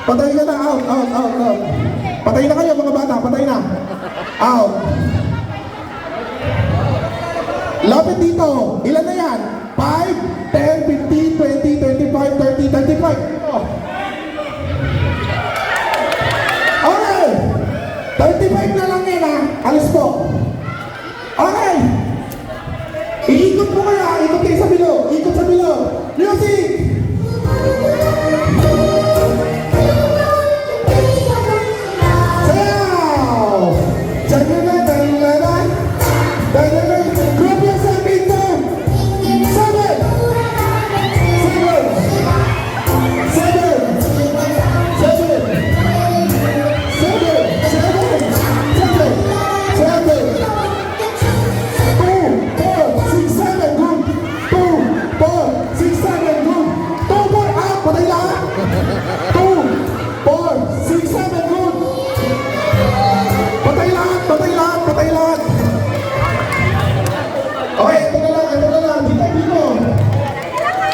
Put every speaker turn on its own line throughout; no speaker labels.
Patay ka na, out, out, out, out. Patay na kayo mga bata, patay na. Out. Lapit dito. Ilan na yan? 5, 10, 15, 20, 25, 30, 35. Okay. 35 na lang yan ha. Alis po. Okay. Iikot mo kaya. Ikot kayo sa bilo. Ikot sa bilo. Music!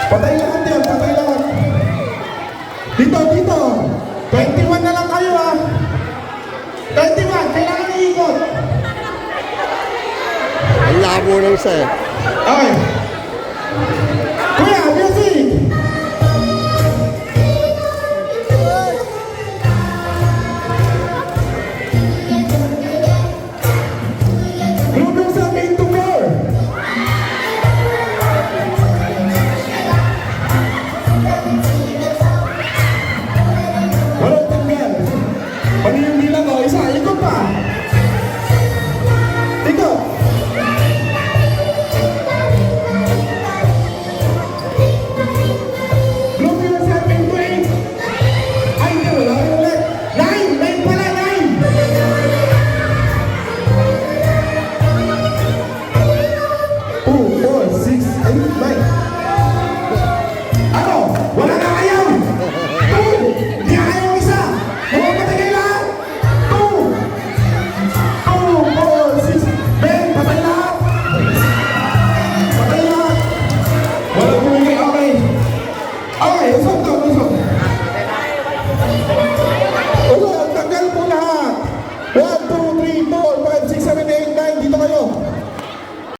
Patay lahat yan, patay lahat. Dito, dito. 21 na lang kayo ha. 21, kailangan iikot.
Ang labo ng isa eh.
Okay.